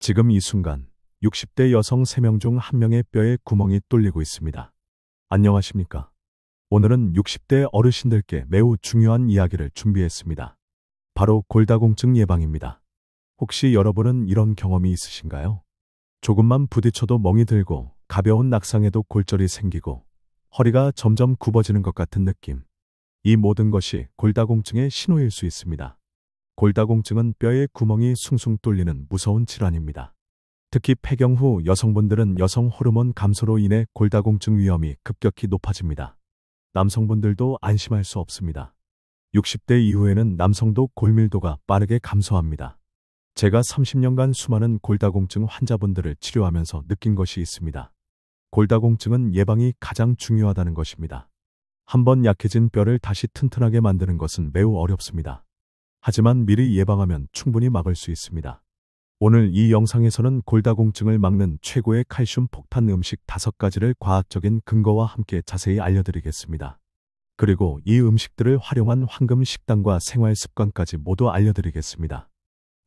지금 이 순간 60대 여성 3명 중 1명의 뼈에 구멍이 뚫리고 있습니다. 안녕하십니까? 오늘은 60대 어르신들께 매우 중요한 이야기를 준비했습니다. 바로 골다공증 예방입니다. 혹시 여러분은 이런 경험이 있으신가요? 조금만 부딪혀도 멍이 들고 가벼운 낙상에도 골절이 생기고 허리가 점점 굽어지는 것 같은 느낌. 이 모든 것이 골다공증의 신호일 수 있습니다. 골다공증은 뼈에 구멍이 숭숭 뚫리는 무서운 질환입니다. 특히 폐경 후 여성분들은 여성 호르몬 감소로 인해 골다공증 위험이 급격히 높아집니다. 남성분들도 안심할 수 없습니다. 60대 이후에는 남성도 골밀도가 빠르게 감소합니다. 제가 30년간 수많은 골다공증 환자분들을 치료하면서 느낀 것이 있습니다. 골다공증은 예방이 가장 중요하다는 것입니다. 한번 약해진 뼈를 다시 튼튼하게 만드는 것은 매우 어렵습니다. 하지만 미리 예방하면 충분히 막을 수 있습니다. 오늘 이 영상에서는 골다공증을 막는 최고의 칼슘 폭탄 음식 5가지를 과학적인 근거와 함께 자세히 알려드리겠습니다. 그리고 이 음식들을 활용한 황금 식단과 생활 습관까지 모두 알려드리겠습니다.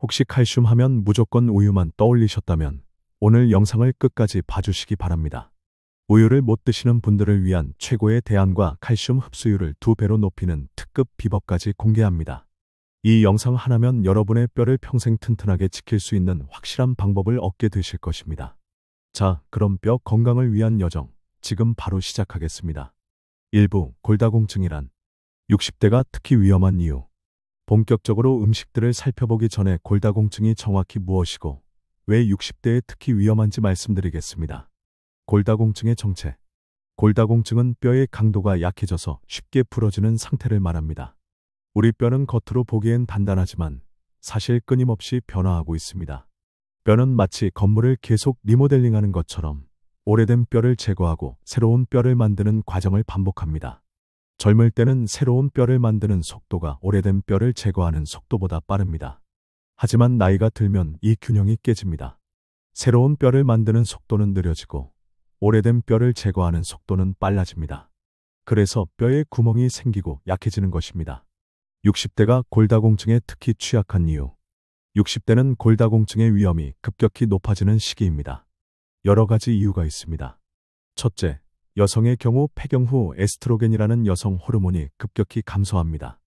혹시 칼슘 하면 무조건 우유만 떠올리셨다면 오늘 영상을 끝까지 봐주시기 바랍니다. 우유를 못 드시는 분들을 위한 최고의 대안과 칼슘 흡수율을 2배로 높이는 특급 비법까지 공개합니다. 이 영상 하나면 여러분의 뼈를 평생 튼튼하게 지킬 수 있는 확실한 방법을 얻게 되실 것입니다. 자, 그럼 뼈 건강을 위한 여정, 지금 바로 시작하겠습니다. 1부, 골다공증이란 60대가 특히 위험한 이유. 본격적으로 음식들을 살펴보기 전에 골다공증이 정확히 무엇이고 왜 60대에 특히 위험한지 말씀드리겠습니다. 골다공증의 정체. 골다공증은 뼈의 강도가 약해져서 쉽게 부러지는 상태를 말합니다. 우리 뼈는 겉으로 보기엔 단단하지만 사실 끊임없이 변화하고 있습니다. 뼈는 마치 건물을 계속 리모델링하는 것처럼 오래된 뼈를 제거하고 새로운 뼈를 만드는 과정을 반복합니다. 젊을 때는 새로운 뼈를 만드는 속도가 오래된 뼈를 제거하는 속도보다 빠릅니다. 하지만 나이가 들면 이 균형이 깨집니다. 새로운 뼈를 만드는 속도는 느려지고 오래된 뼈를 제거하는 속도는 빨라집니다. 그래서 뼈에 구멍이 생기고 약해지는 것입니다. 60대가 골다공증에 특히 취약한 이유. 60대는 골다공증의 위험이 급격히 높아지는 시기입니다. 여러 가지 이유가 있습니다. 첫째, 여성의 경우 폐경 후 에스트로겐이라는 여성 호르몬이 급격히 감소합니다.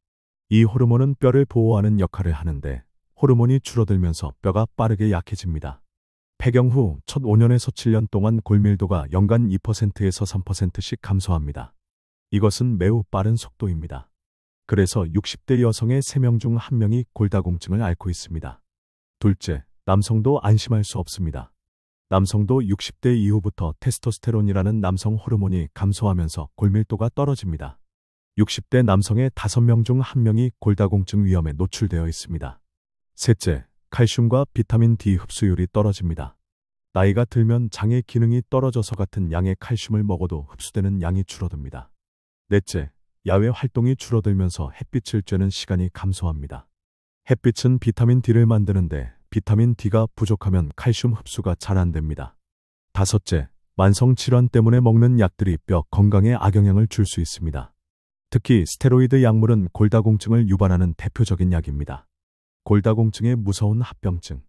이 호르몬은 뼈를 보호하는 역할을 하는데 호르몬이 줄어들면서 뼈가 빠르게 약해집니다. 폐경 후 첫 5년에서 7년 동안 골밀도가 연간 2%에서 3%씩 감소합니다. 이것은 매우 빠른 속도입니다. 그래서 60대 여성의 3명 중 1명이 골다공증을 앓고 있습니다. 둘째, 남성도 안심할 수 없습니다. 남성도 60대 이후부터 테스토스테론이라는 남성 호르몬이 감소하면서 골밀도가 떨어집니다. 60대 남성의 5명 중 1명이 골다공증 위험에 노출되어 있습니다. 셋째, 칼슘과 비타민 D 흡수율이 떨어집니다. 나이가 들면 장의 기능이 떨어져서 같은 양의 칼슘을 먹어도 흡수되는 양이 줄어듭니다. 넷째, 야외 활동이 줄어들면서 햇빛을 쬐는 시간이 감소합니다. 햇빛은 비타민 D를 만드는데 비타민 D가 부족하면 칼슘 흡수가 잘 안 됩니다. 다섯째, 만성 질환 때문에 먹는 약들이 뼈 건강에 악영향을 줄 수 있습니다. 특히 스테로이드 약물은 골다공증을 유발하는 대표적인 약입니다. 골다공증의 무서운 합병증.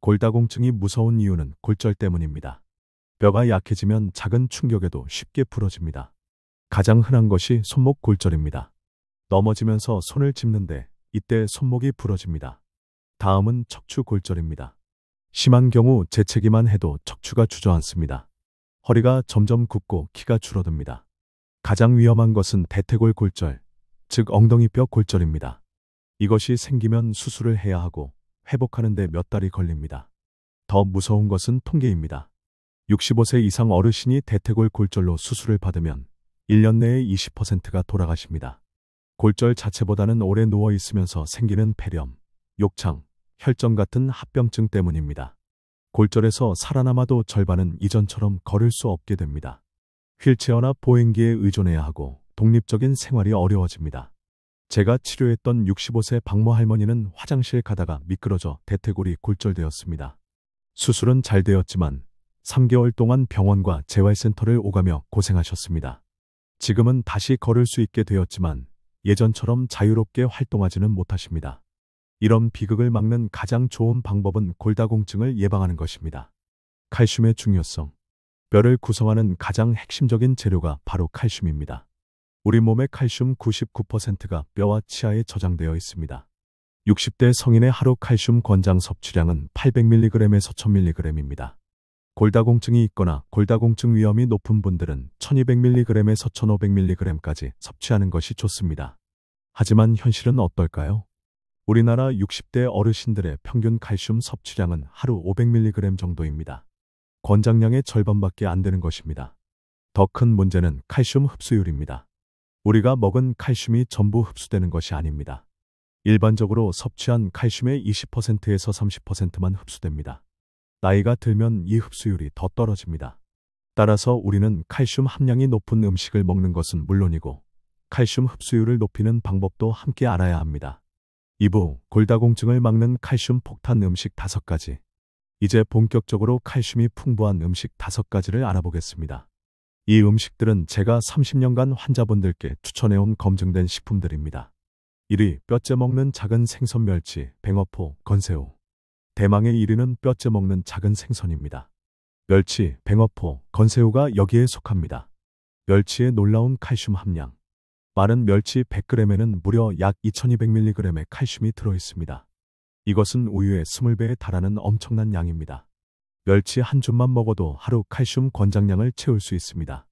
골다공증이 무서운 이유는 골절 때문입니다. 뼈가 약해지면 작은 충격에도 쉽게 부러집니다. 가장 흔한 것이 손목 골절입니다. 넘어지면서 손을 짚는데 이때 손목이 부러집니다. 다음은 척추 골절입니다. 심한 경우 재채기만 해도 척추가 주저앉습니다. 허리가 점점 굽고 키가 줄어듭니다. 가장 위험한 것은 대퇴골 골절, 즉 엉덩이뼈 골절입니다. 이것이 생기면 수술을 해야 하고 회복하는 데 몇 달이 걸립니다. 더 무서운 것은 통계입니다. 65세 이상 어르신이 대퇴골 골절로 수술을 받으면 1년 내에 20%가 돌아가십니다. 골절 자체보다는 오래 누워 있으면서 생기는 폐렴, 욕창, 혈전 같은 합병증 때문입니다. 골절에서 살아남아도 절반은 이전처럼 걸을 수 없게 됩니다. 휠체어나 보행기에 의존해야 하고 독립적인 생활이 어려워집니다. 제가 치료했던 65세 박모 할머니는 화장실 가다가 미끄러져 대퇴골이 골절되었습니다. 수술은 잘 되었지만 3개월 동안 병원과 재활센터를 오가며 고생하셨습니다. 지금은 다시 걸을 수 있게 되었지만 예전처럼 자유롭게 활동하지는 못하십니다. 이런 비극을 막는 가장 좋은 방법은 골다공증을 예방하는 것입니다. 칼슘의 중요성. 뼈를 구성하는 가장 핵심적인 재료가 바로 칼슘입니다. 우리 몸의 칼슘 99%가 뼈와 치아에 저장되어 있습니다. 60대 성인의 하루 칼슘 권장 섭취량은 800mg에서 1000mg입니다. 골다공증이 있거나 골다공증 위험이 높은 분들은 1200mg에서 1500mg까지 섭취하는 것이 좋습니다. 하지만 현실은 어떨까요? 우리나라 60대 어르신들의 평균 칼슘 섭취량은 하루 500mg 정도입니다. 권장량의 절반밖에 안 되는 것입니다. 더 큰 문제는 칼슘 흡수율입니다. 우리가 먹은 칼슘이 전부 흡수되는 것이 아닙니다. 일반적으로 섭취한 칼슘의 20%에서 30%만 흡수됩니다. 나이가 들면 이 흡수율이 더 떨어집니다. 따라서 우리는 칼슘 함량이 높은 음식을 먹는 것은 물론이고 칼슘 흡수율을 높이는 방법도 함께 알아야 합니다. 2부 골다공증을 막는 칼슘 폭탄 음식 5가지. 이제 본격적으로 칼슘이 풍부한 음식 5가지를 알아보겠습니다. 이 음식들은 제가 30년간 환자분들께 추천해온 검증된 식품들입니다. 1위 뼈째 먹는 작은 생선 멸치, 뱅어포, 건새우. 대망의 1위는 뼈째 먹는 작은 생선입니다. 멸치, 뱅어포, 건새우가 여기에 속합니다. 멸치의 놀라운 칼슘 함량. 마른 멸치 100g에는 무려 약 2200mg의 칼슘이 들어있습니다. 이것은 우유의 20배에 달하는 엄청난 양입니다. 멸치 한 줌만 먹어도 하루 칼슘 권장량을 채울 수 있습니다.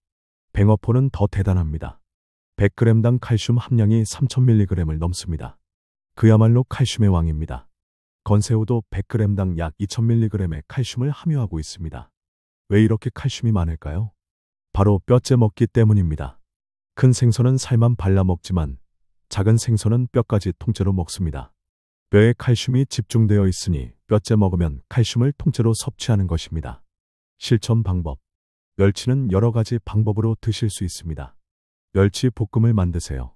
뱅어포는 더 대단합니다. 100g당 칼슘 함량이 3000mg을 넘습니다. 그야말로 칼슘의 왕입니다. 건새우도 100g당 약 2000mg의 칼슘을 함유하고 있습니다. 왜 이렇게 칼슘이 많을까요? 바로 뼈째 먹기 때문입니다. 큰 생선은 살만 발라 먹지만 작은 생선은 뼈까지 통째로 먹습니다. 뼈에 칼슘이 집중되어 있으니 뼈째 먹으면 칼슘을 통째로 섭취하는 것입니다. 실천 방법. 멸치는 여러 가지 방법으로 드실 수 있습니다. 멸치 볶음을 만드세요.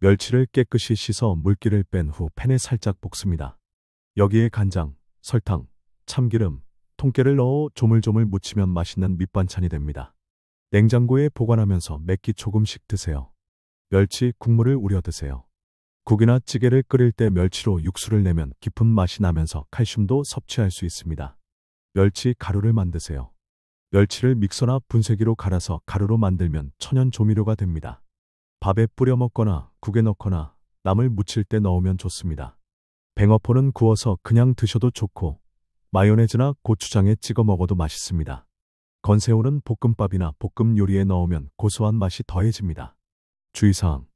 멸치를 깨끗이 씻어 물기를 뺀 후 팬에 살짝 볶습니다. 여기에 간장, 설탕, 참기름, 통깨를 넣어 조물조물 무치면 맛있는 밑반찬이 됩니다. 냉장고에 보관하면서 몇 끼 조금씩 드세요. 멸치 국물을 우려 드세요. 국이나 찌개를 끓일 때 멸치로 육수를 내면 깊은 맛이 나면서 칼슘도 섭취할 수 있습니다. 멸치 가루를 만드세요. 멸치를 믹서나 분쇄기로 갈아서 가루로 만들면 천연 조미료가 됩니다. 밥에 뿌려 먹거나 국에 넣거나 나물 무칠 때 넣으면 좋습니다. 뱅어포는 구워서 그냥 드셔도 좋고 마요네즈나 고추장에 찍어 먹어도 맛있습니다. 건새우는 볶음밥이나 볶음 요리에 넣으면 고소한 맛이 더해집니다. 주의사항.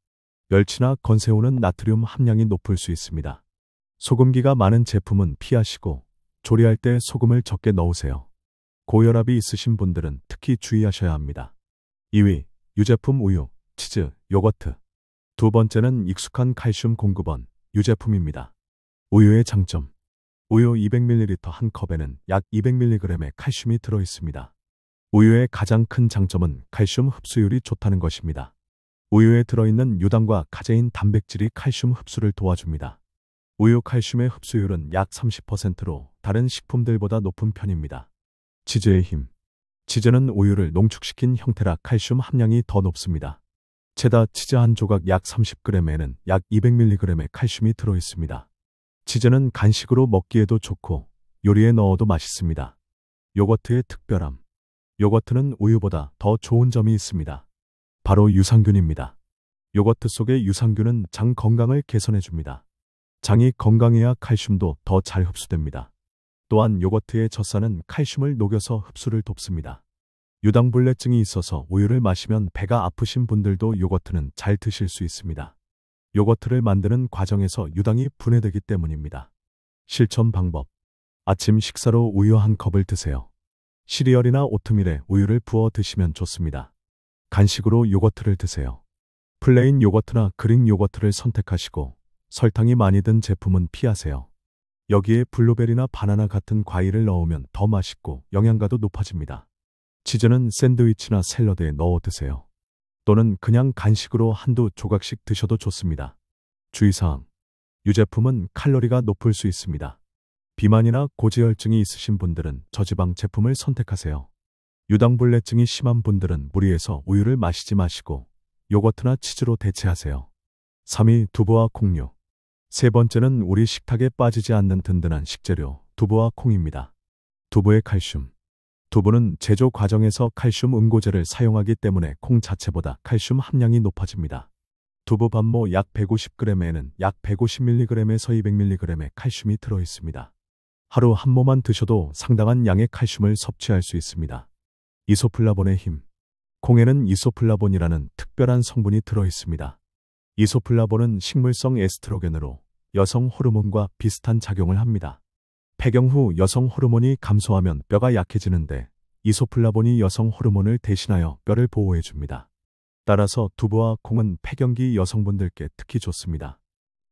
멸치나 건새우는 나트륨 함량이 높을 수 있습니다. 소금기가 많은 제품은 피하시고 조리할 때 소금을 적게 넣으세요. 고혈압이 있으신 분들은 특히 주의하셔야 합니다. 2위, 유제품 우유, 치즈, 요거트. 두 번째는 익숙한 칼슘 공급원, 유제품입니다. 우유의 장점. 우유 200ml 한 컵에는 약 200mg의 칼슘이 들어있습니다. 우유의 가장 큰 장점은 칼슘 흡수율이 좋다는 것입니다. 우유에 들어있는 유당과 카제인 단백질이 칼슘 흡수를 도와줍니다. 우유 칼슘의 흡수율은 약 30%로 다른 식품들보다 높은 편입니다. 치즈의 힘. 치즈는 우유를 농축시킨 형태라 칼슘 함량이 더 높습니다. 체다 치즈 한 조각 약 30g에는 약 200mg의 칼슘이 들어있습니다. 치즈는 간식으로 먹기에도 좋고 요리에 넣어도 맛있습니다. 요거트의 특별함. 요거트는 우유보다 더 좋은 점이 있습니다. 바로 유산균입니다. 요거트 속의 유산균은 장 건강을 개선해줍니다. 장이 건강해야 칼슘도 더 잘 흡수됩니다. 또한 요거트의 젖산은 칼슘을 녹여서 흡수를 돕습니다. 유당불내증이 있어서 우유를 마시면 배가 아프신 분들도 요거트는 잘 드실 수 있습니다. 요거트를 만드는 과정에서 유당이 분해되기 때문입니다. 실천 방법. 아침 식사로 우유 한 컵을 드세요. 시리얼이나 오트밀에 우유를 부어 드시면 좋습니다. 간식으로 요거트를 드세요. 플레인 요거트나 그릭 요거트를 선택하시고 설탕이 많이 든 제품은 피하세요. 여기에 블루베리나 바나나 같은 과일을 넣으면 더 맛있고 영양가도 높아집니다. 치즈는 샌드위치나 샐러드에 넣어 드세요. 또는 그냥 간식으로 한두 조각씩 드셔도 좋습니다. 주의사항. 유제품은 칼로리가 높을 수 있습니다. 비만이나 고지혈증이 있으신 분들은 저지방 제품을 선택하세요. 유당불내증이 심한 분들은 무리해서 우유를 마시지 마시고 요거트나 치즈로 대체하세요. 3위 두부와 콩류. 세 번째는 우리 식탁에 빠지지 않는 든든한 식재료, 두부와 콩입니다. 두부의 칼슘. 두부는 제조 과정에서 칼슘 응고제를 사용하기 때문에 콩 자체보다 칼슘 함량이 높아집니다. 두부 반모 약 150g에는 약 150mg에서 200mg의 칼슘이 들어 있습니다. 하루 한 모만 드셔도 상당한 양의 칼슘을 섭취할 수 있습니다. 이소플라본의 힘. 콩에는 이소플라본이라는 특별한 성분이 들어 있습니다. 이소플라본은 식물성 에스트로겐으로 여성 호르몬과 비슷한 작용을 합니다. 폐경 후 여성 호르몬이 감소하면 뼈가 약해지는데 이소플라본이 여성 호르몬을 대신하여 뼈를 보호해 줍니다. 따라서 두부와 콩은 폐경기 여성분들께 특히 좋습니다.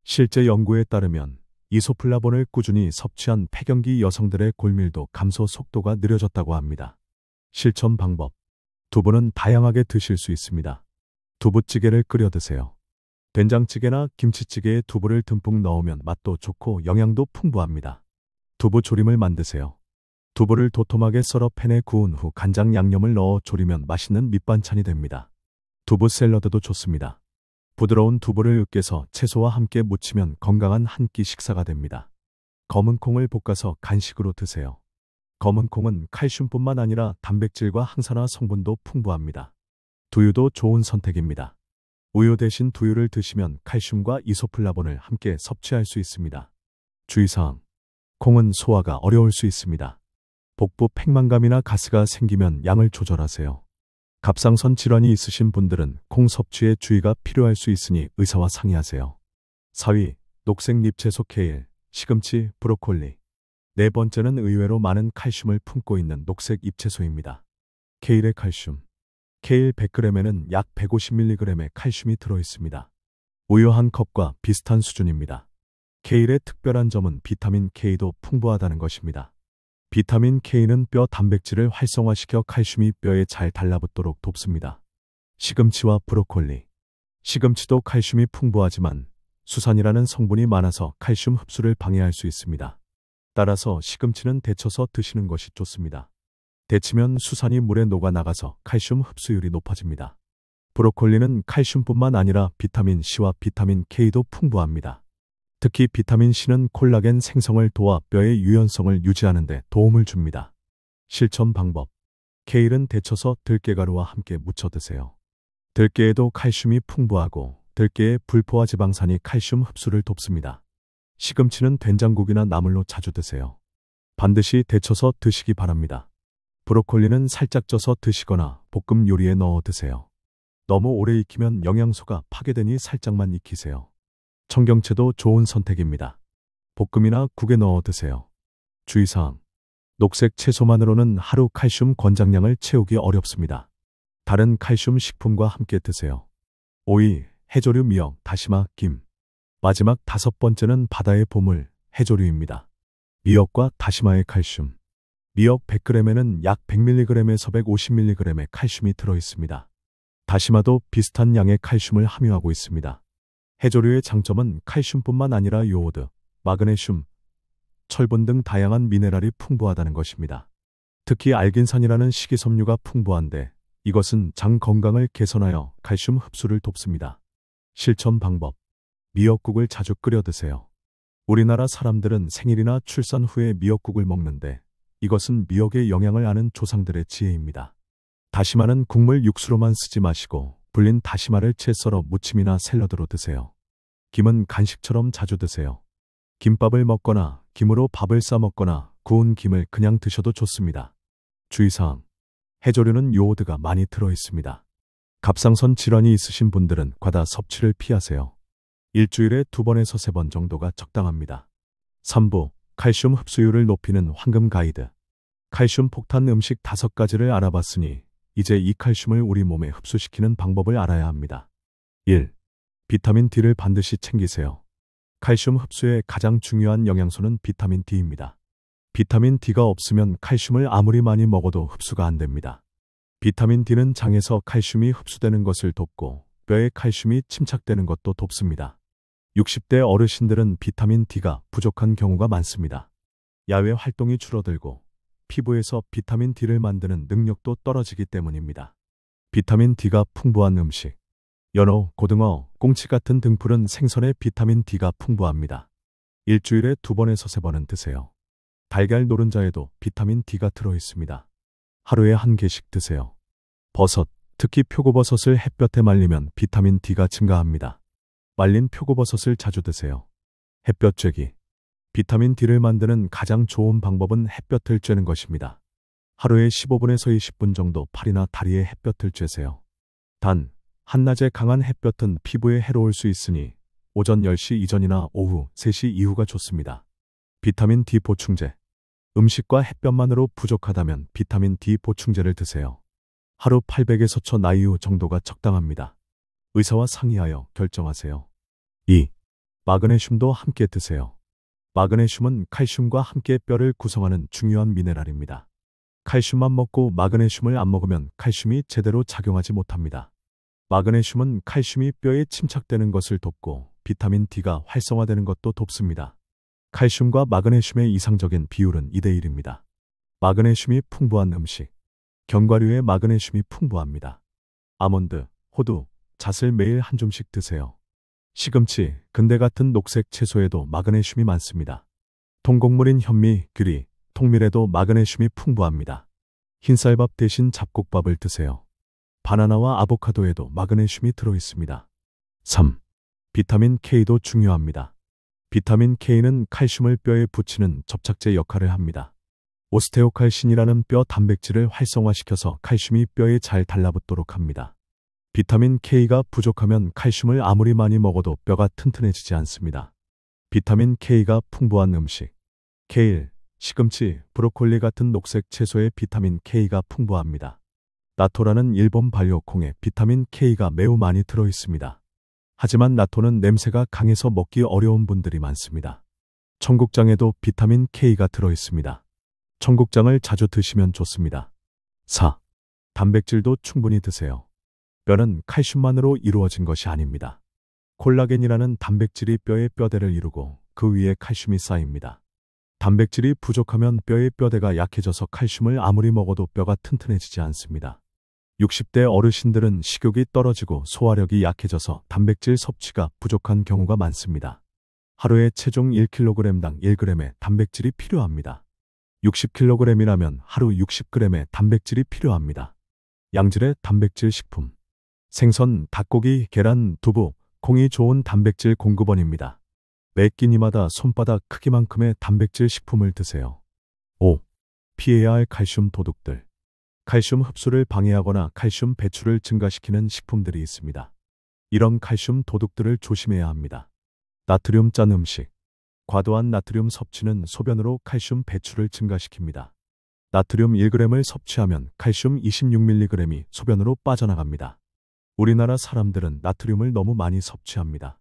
실제 연구에 따르면 이소플라본을 꾸준히 섭취한 폐경기 여성들의 골밀도 감소 속도가 느려졌다고 합니다. 실천 방법. 두부는 다양하게 드실 수 있습니다. 두부찌개를 끓여 드세요. 된장찌개나 김치찌개에 두부를 듬뿍 넣으면 맛도 좋고 영양도 풍부합니다. 두부 조림을 만드세요. 두부를 도톰하게 썰어 팬에 구운 후 간장 양념을 넣어 조리면 맛있는 밑반찬이 됩니다. 두부 샐러드도 좋습니다. 부드러운 두부를 으깨서 채소와 함께 무치면 건강한 한 끼 식사가 됩니다. 검은 콩을 볶아서 간식으로 드세요. 검은 콩은 칼슘뿐만 아니라 단백질과 항산화 성분도 풍부합니다. 두유도 좋은 선택입니다. 우유 대신 두유를 드시면 칼슘과 이소플라본을 함께 섭취할 수 있습니다. 주의사항. 콩은 소화가 어려울 수 있습니다. 복부 팽만감이나 가스가 생기면 양을 조절하세요. 갑상선 질환이 있으신 분들은 콩 섭취에 주의가 필요할 수 있으니 의사와 상의하세요. 4위, 녹색 잎채소 케일, 시금치, 브로콜리. 네 번째는 의외로 많은 칼슘을 품고 있는 녹색 잎채소입니다. 케일의 칼슘. 케일 100g에는 약 150mg의 칼슘이 들어 있습니다. 우유 한 컵과 비슷한 수준입니다. 케일의 특별한 점은 비타민 K도 풍부하다는 것입니다. 비타민 K는 뼈 단백질을 활성화시켜 칼슘이 뼈에 잘 달라붙도록 돕습니다. 시금치와 브로콜리. 시금치도 칼슘이 풍부하지만 수산이라는 성분이 많아서 칼슘 흡수를 방해할 수 있습니다. 따라서 시금치는 데쳐서 드시는 것이 좋습니다. 데치면 수산이 물에 녹아나가서 칼슘 흡수율이 높아집니다. 브로콜리는 칼슘뿐만 아니라 비타민 C와 비타민 K도 풍부합니다. 특히 비타민 C는 콜라겐 생성을 도와 뼈의 유연성을 유지하는 데 도움을 줍니다. 실천 방법. 케일은 데쳐서 들깨가루와 함께 무쳐 드세요. 들깨에도 칼슘이 풍부하고 들깨의 불포화 지방산이 칼슘 흡수를 돕습니다. 시금치는 된장국이나 나물로 자주 드세요. 반드시 데쳐서 드시기 바랍니다. 브로콜리는 살짝 쪄서 드시거나 볶음 요리에 넣어 드세요. 너무 오래 익히면 영양소가 파괴되니 살짝만 익히세요. 청경채도 좋은 선택입니다. 볶음이나 국에 넣어 드세요. 주의사항. 녹색 채소만으로는 하루 칼슘 권장량을 채우기 어렵습니다. 다른 칼슘 식품과 함께 드세요. 5위, 해조류 미역, 다시마, 김. 마지막 5번째는 바다의 보물, 해조류입니다. 미역과 다시마의 칼슘. 미역 100g에는 약 100mg에서 150mg의 칼슘이 들어 있습니다. 다시마도 비슷한 양의 칼슘을 함유하고 있습니다. 해조류의 장점은 칼슘뿐만 아니라 요오드, 마그네슘, 철분 등 다양한 미네랄이 풍부하다는 것입니다. 특히 알긴산이라는 식이섬유가 풍부한데 이것은 장 건강을 개선하여 칼슘 흡수를 돕습니다. 실천 방법. 미역국을 자주 끓여 드세요. 우리나라 사람들은 생일이나 출산 후에 미역국을 먹는데 이것은 미역의 영양을 아는 조상들의 지혜입니다. 다시마는 국물 육수로만 쓰지 마시고 불린 다시마를 채 썰어 무침이나 샐러드로 드세요. 김은 간식처럼 자주 드세요. 김밥을 먹거나 김으로 밥을 싸 먹거나 구운 김을 그냥 드셔도 좋습니다. 주의사항. 해조류는 요오드가 많이 들어 있습니다. 갑상선 질환이 있으신 분들은 과다 섭취를 피하세요. 일주일에 2번에서 3번 정도가 적당합니다. 3부, 칼슘 흡수율을 높이는 황금 가이드. 칼슘 폭탄 음식 5가지를 알아봤으니 이제 이 칼슘을 우리 몸에 흡수시키는 방법을 알아야 합니다. 1. 비타민 D를 반드시 챙기세요. 칼슘 흡수의 가장 중요한 영양소는 비타민 D입니다. 비타민 D가 없으면 칼슘을 아무리 많이 먹어도 흡수가 안 됩니다. 비타민 D는 장에서 칼슘이 흡수되는 것을 돕고 뼈에 칼슘이 침착되는 것도 돕습니다. 60대 어르신들은 비타민 D가 부족한 경우가 많습니다. 야외 활동이 줄어들고 피부에서 비타민 D를 만드는 능력도 떨어지기 때문입니다. 비타민 D가 풍부한 음식. 연어, 고등어, 꽁치 같은 등푸른 생선에 비타민 D가 풍부합니다. 일주일에 2번에서 3번은 드세요. 달걀 노른자에도 비타민 D가 들어있습니다. 하루에 1개씩 드세요. 버섯, 특히 표고버섯을 햇볕에 말리면 비타민 D가 증가합니다. 말린 표고버섯을 자주 드세요. 햇볕 쬐기. 비타민 D를 만드는 가장 좋은 방법은 햇볕을 쬐는 것입니다. 하루에 15분에서 20분 정도 팔이나 다리에 햇볕을 쬐세요. 단, 한낮의 강한 햇볕은 피부에 해로울 수 있으니 오전 10시 이전이나 오후 3시 이후가 좋습니다. 비타민 D 보충제. 음식과 햇볕만으로 부족하다면 비타민 D 보충제를 드세요. 하루 800에서 1000IU 정도가 적당합니다. 의사와 상의하여 결정하세요. 2. 마그네슘도 함께 드세요. 마그네슘은 칼슘과 함께 뼈를 구성하는 중요한 미네랄입니다. 칼슘만 먹고 마그네슘을 안 먹으면 칼슘이 제대로 작용하지 못합니다. 마그네슘은 칼슘이 뼈에 침착되는 것을 돕고 비타민 D가 활성화되는 것도 돕습니다. 칼슘과 마그네슘의 이상적인 비율은 2대1입니다. 마그네슘이 풍부한 음식. 견과류에 마그네슘이 풍부합니다. 아몬드, 호두, 잣을 매일 한 줌씩 드세요. 시금치, 근대 같은 녹색 채소에도 마그네슘이 많습니다. 통곡물인 현미, 귀리, 통밀에도 마그네슘이 풍부합니다. 흰쌀밥 대신 잡곡밥을 드세요. 바나나와 아보카도에도 마그네슘이 들어있습니다. 3. 비타민 K도 중요합니다. 비타민 K는 칼슘을 뼈에 붙이는 접착제 역할을 합니다. 오스테오칼신이라는 뼈 단백질을 활성화시켜서 칼슘이 뼈에 잘 달라붙도록 합니다. 비타민 K가 부족하면 칼슘을 아무리 많이 먹어도 뼈가 튼튼해지지 않습니다. 비타민 K가 풍부한 음식. 케일, 시금치, 브로콜리 같은 녹색 채소에 비타민 K가 풍부합니다. 나토라는 일본 발효콩에 비타민 K가 매우 많이 들어있습니다. 하지만 나토는 냄새가 강해서 먹기 어려운 분들이 많습니다. 청국장에도 비타민 K가 들어있습니다. 청국장을 자주 드시면 좋습니다. 4. 단백질도 충분히 드세요. 뼈는 칼슘만으로 이루어진 것이 아닙니다. 콜라겐이라는 단백질이 뼈의 뼈대를 이루고 그 위에 칼슘이 쌓입니다. 단백질이 부족하면 뼈의 뼈대가 약해져서 칼슘을 아무리 먹어도 뼈가 튼튼해지지 않습니다. 60대 어르신들은 식욕이 떨어지고 소화력이 약해져서 단백질 섭취가 부족한 경우가 많습니다. 하루에 체중 1kg당 1g의 단백질이 필요합니다. 60kg이라면 하루 60g의 단백질이 필요합니다. 양질의 단백질 식품. 생선, 닭고기, 계란, 두부, 콩이 좋은 단백질 공급원입니다. 매 끼니마다 손바닥 크기만큼의 단백질 식품을 드세요. 5. 피해야 할 칼슘 도둑들. 칼슘 흡수를 방해하거나 칼슘 배출을 증가시키는 식품들이 있습니다. 이런 칼슘 도둑들을 조심해야 합니다. 나트륨 짠 음식. 과도한 나트륨 섭취는 소변으로 칼슘 배출을 증가시킵니다. 나트륨 1g을 섭취하면 칼슘 26mg이 소변으로 빠져나갑니다. 우리나라 사람들은 나트륨을 너무 많이 섭취합니다.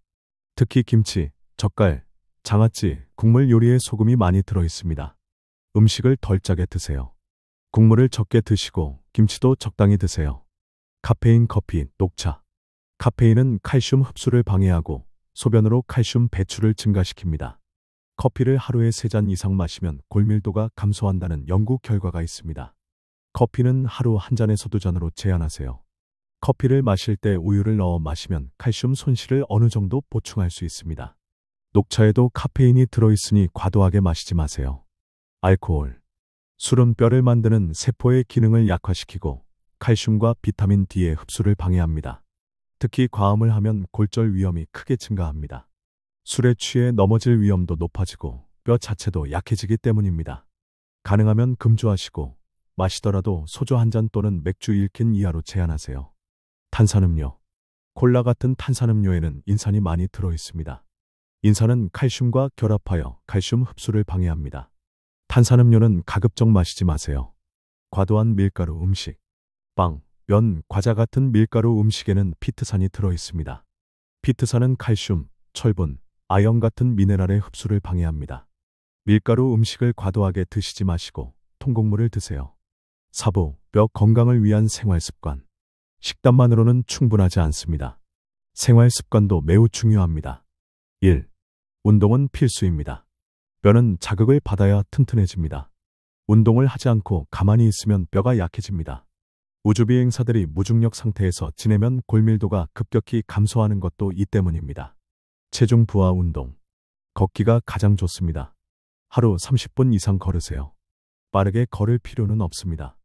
특히 김치, 젓갈, 장아찌, 국물 요리에 소금이 많이 들어있습니다. 음식을 덜 짜게 드세요. 국물을 적게 드시고 김치도 적당히 드세요. 카페인 커피, 녹차. 카페인은 칼슘 흡수를 방해하고 소변으로 칼슘 배출을 증가시킵니다. 커피를 하루에 3잔 이상 마시면 골밀도가 감소한다는 연구 결과가 있습니다. 커피는 하루 1잔에서 2잔으로 제한하세요. 커피를 마실 때 우유를 넣어 마시면 칼슘 손실을 어느 정도 보충할 수 있습니다. 녹차에도 카페인이 들어있으니 과도하게 마시지 마세요. 알코올. 술은 뼈를 만드는 세포의 기능을 약화시키고 칼슘과 비타민 D의 흡수를 방해합니다. 특히 과음을 하면 골절 위험이 크게 증가합니다. 술에 취해 넘어질 위험도 높아지고 뼈 자체도 약해지기 때문입니다. 가능하면 금주하시고 마시더라도 소주 1잔 또는 맥주 1캔 이하로 제한하세요. 탄산음료. 콜라 같은 탄산음료에는 인산이 많이 들어있습니다. 인산은 칼슘과 결합하여 칼슘 흡수를 방해합니다. 탄산음료는 가급적 마시지 마세요. 과도한 밀가루 음식. 빵, 면, 과자 같은 밀가루 음식에는 피트산이 들어있습니다. 피트산은 칼슘, 철분, 아연 같은 미네랄의 흡수를 방해합니다. 밀가루 음식을 과도하게 드시지 마시고 통곡물을 드세요. 사부, 뼈 건강을 위한 생활습관. 식단만으로는 충분하지 않습니다. 생활습관도 매우 중요합니다. 1. 운동은 필수입니다. 뼈는 자극을 받아야 튼튼해집니다. 운동을 하지 않고 가만히 있으면 뼈가 약해집니다. 우주비행사들이 무중력 상태에서 지내면 골밀도가 급격히 감소하는 것도 이 때문입니다. 체중 부하 운동. 걷기가 가장 좋습니다. 하루 30분 이상 걸으세요. 빠르게 걸을 필요는 없습니다.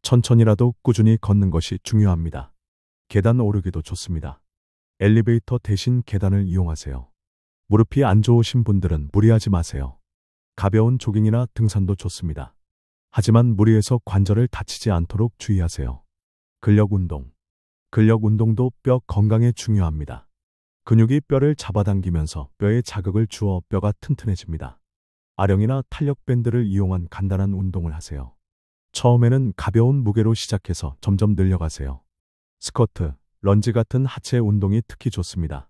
천천히라도 꾸준히 걷는 것이 중요합니다. 계단 오르기도 좋습니다. 엘리베이터 대신 계단을 이용하세요. 무릎이 안 좋으신 분들은 무리하지 마세요. 가벼운 조깅이나 등산도 좋습니다. 하지만 무리해서 관절을 다치지 않도록 주의하세요. 근력 운동. 근력 운동도 뼈 건강에 중요합니다. 근육이 뼈를 잡아당기면서 뼈에 자극을 주어 뼈가 튼튼해집니다. 아령이나 탄력 밴드를 이용한 간단한 운동을 하세요. 처음에는 가벼운 무게로 시작해서 점점 늘려가세요. 스쿼트, 런지 같은 하체 운동이 특히 좋습니다.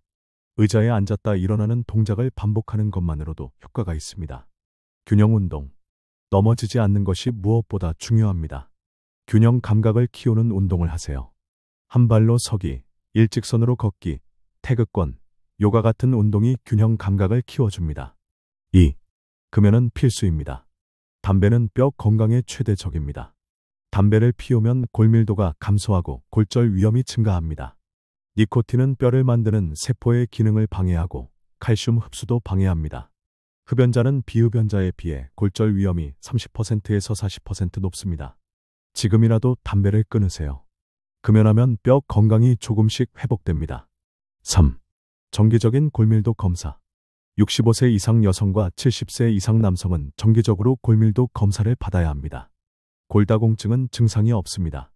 의자에 앉았다 일어나는 동작을 반복하는 것만으로도 효과가 있습니다. 균형 운동. 넘어지지 않는 것이 무엇보다 중요합니다. 균형 감각을 키우는 운동을 하세요. 한 발로 서기, 일직선으로 걷기, 태극권, 요가 같은 운동이 균형 감각을 키워줍니다. 2. 금연은 필수입니다. 담배는 뼈 건강에 최대적입니다. 담배를 피우면 골밀도가 감소하고 골절 위험이 증가합니다. 니코틴은 뼈를 만드는 세포의 기능을 방해하고 칼슘 흡수도 방해합니다. 흡연자는 비흡연자에 비해 골절 위험이 30%에서 40% 높습니다. 지금이라도 담배를 끊으세요. 금연하면 뼈 건강이 조금씩 회복됩니다. 3. 정기적인 골밀도 검사. 65세 이상 여성과 70세 이상 남성은 정기적으로 골밀도 검사를 받아야 합니다. 골다공증은 증상이 없습니다.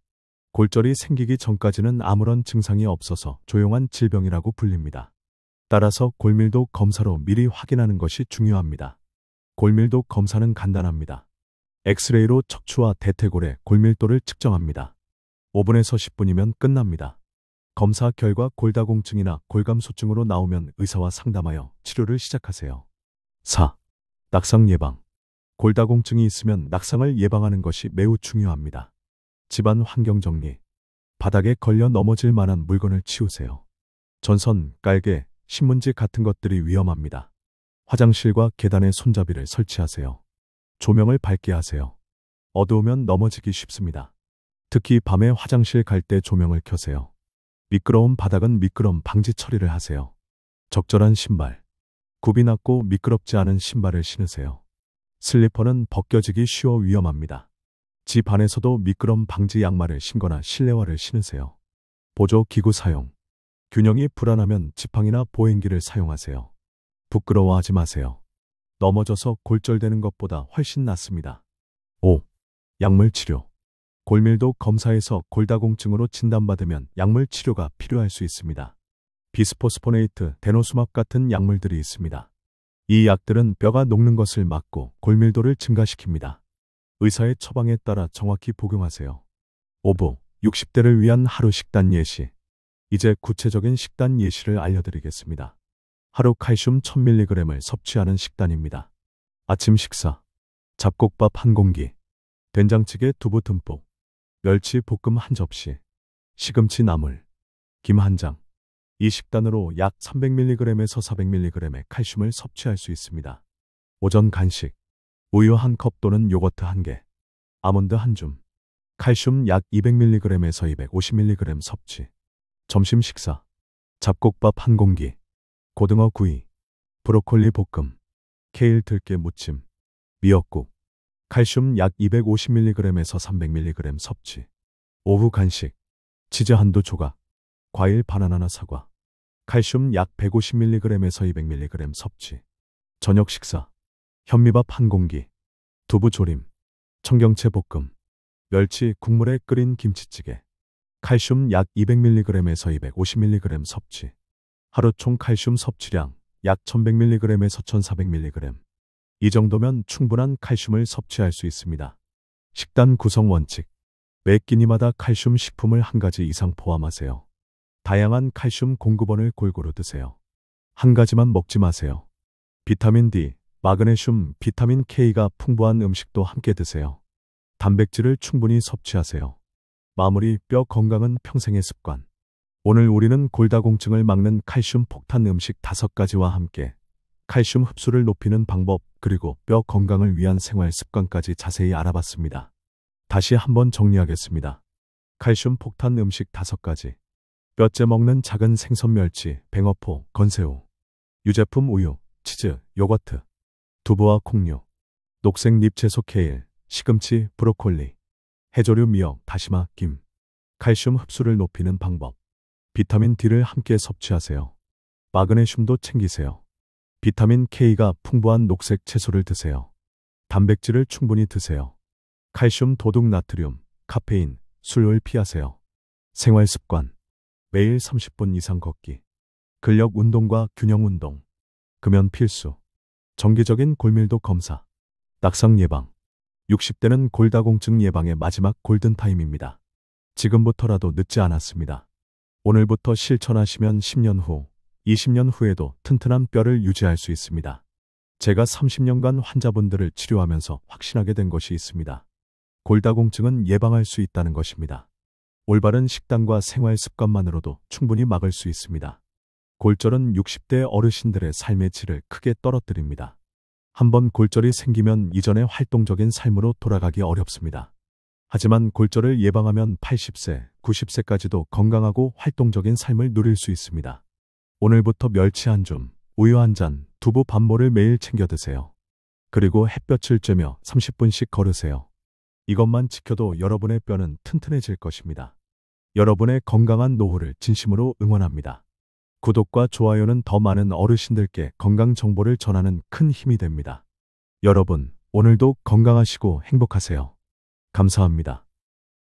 골절이 생기기 전까지는 아무런 증상이 없어서 조용한 질병이라고 불립니다. 따라서 골밀도 검사로 미리 확인하는 것이 중요합니다. 골밀도 검사는 간단합니다. 엑스레이로 척추와 대퇴골의 골밀도를 측정합니다. 5분에서 10분이면 끝납니다. 검사 결과 골다공증이나 골감소증으로 나오면 의사와 상담하여 치료를 시작하세요. 4. 낙상 예방. 골다공증이 있으면 낙상을 예방하는 것이 매우 중요합니다. 집안 환경 정리. 바닥에 걸려 넘어질 만한 물건을 치우세요. 전선, 깔개, 신문지 같은 것들이 위험합니다. 화장실과 계단에 손잡이를 설치하세요. 조명을 밝게 하세요. 어두우면 넘어지기 쉽습니다. 특히 밤에 화장실 갈 때 조명을 켜세요. 미끄러운 바닥은 미끄럼 방지 처리를 하세요. 적절한 신발. 굽이 낮고 미끄럽지 않은 신발을 신으세요. 슬리퍼는 벗겨지기 쉬워 위험합니다. 집 안에서도 미끄럼 방지 양말을 신거나 실내화를 신으세요. 보조 기구 사용. 균형이 불안하면 지팡이나 보행기를 사용하세요. 부끄러워하지 마세요. 넘어져서 골절되는 것보다 훨씬 낫습니다. 5. 약물 치료. 골밀도 검사에서 골다공증으로 진단받으면 약물 치료가 필요할 수 있습니다. 비스포스포네이트, 데노수맙 같은 약물들이 있습니다. 이 약들은 뼈가 녹는 것을 막고 골밀도를 증가시킵니다. 의사의 처방에 따라 정확히 복용하세요. 5부 60대를 위한 하루 식단 예시. 이제 구체적인 식단 예시를 알려드리겠습니다. 하루 칼슘 1000mg을 섭취하는 식단입니다. 아침 식사. 잡곡밥 한 공기, 된장찌개 두부 듬뿍, 멸치 볶음 한 접시, 시금치 나물, 김 한 장. 이 식단으로 약 300mg에서 400mg의 칼슘을 섭취할 수 있습니다. 오전 간식. 우유 한 컵 또는 요거트 한 개, 아몬드 한 줌. 칼슘 약 200mg에서 250mg 섭취. 점심 식사. 잡곡밥 한 공기, 고등어 구이, 브로콜리 볶음, 케일 들깨 무침, 미역국. 칼슘 약 250mg에서 300mg 섭취. 오후 간식. 치즈 한두 조각, 과일 바나나나 사과. 칼슘 약 150mg에서 200mg 섭취. 저녁 식사. 현미밥 한 공기, 두부 조림, 청경채 볶음, 멸치 국물에 끓인 김치찌개. 칼슘 약 200mg에서 250mg 섭취. 하루 총 칼슘 섭취량 약 1100mg에서 1400mg. 이 정도면 충분한 칼슘을 섭취할 수 있습니다. 식단 구성 원칙. 매 끼니마다 칼슘 식품을 한 가지 이상 포함하세요. 다양한 칼슘 공급원을 골고루 드세요. 한 가지만 먹지 마세요. 비타민 D, 마그네슘, 비타민 K가 풍부한 음식도 함께 드세요. 단백질을 충분히 섭취하세요. 마무리. 뼈 건강은 평생의 습관. 오늘 우리는 골다공증을 막는 칼슘 폭탄 음식 5가지와 함께 칼슘 흡수를 높이는 방법, 그리고 뼈 건강을 위한 생활 습관까지 자세히 알아봤습니다. 다시 한번 정리하겠습니다. 칼슘 폭탄 음식 5가지. 뼈째 먹는 작은 생선 멸치, 뱅어포, 건새우. 유제품 우유, 치즈, 요거트. 두부와 콩류. 녹색 잎 채소 케일, 시금치, 브로콜리. 해조류 미역, 다시마, 김. 칼슘 흡수를 높이는 방법. 비타민 D를 함께 섭취하세요. 마그네슘도 챙기세요. 비타민 K가 풍부한 녹색 채소를 드세요. 단백질을 충분히 드세요. 칼슘, 도둑, 나트륨, 카페인, 술을 피하세요. 생활 습관. 매일 30분 이상 걷기. 근력 운동과 균형 운동. 금연 필수. 정기적인 골밀도 검사. 낙상 예방. 60대는 골다공증 예방의 마지막 골든타임입니다. 지금부터라도 늦지 않았습니다. 오늘부터 실천하시면 10년 후, 20년 후에도 튼튼한 뼈를 유지할 수 있습니다. 제가 30년간 환자분들을 치료하면서 확신하게 된 것이 있습니다. 골다공증은 예방할 수 있다는 것입니다. 올바른 식단과 생활 습관만으로도 충분히 막을 수 있습니다. 골절은 60대 어르신들의 삶의 질을 크게 떨어뜨립니다. 한번 골절이 생기면 이전의 활동적인 삶으로 돌아가기 어렵습니다. 하지만 골절을 예방하면 80세, 90세까지도 건강하고 활동적인 삶을 누릴 수 있습니다. 오늘부터 멸치 한 줌, 우유 한 잔, 두부 밥모를 매일 챙겨 드세요. 그리고 햇볕을 쬐며 30분씩 걸으세요. 이것만 지켜도 여러분의 뼈는 튼튼해질 것입니다. 여러분의 건강한 노후를 진심으로 응원합니다. 구독과 좋아요는 더 많은 어르신들께 건강 정보를 전하는 큰 힘이 됩니다. 여러분, 오늘도 건강하시고 행복하세요. 감사합니다.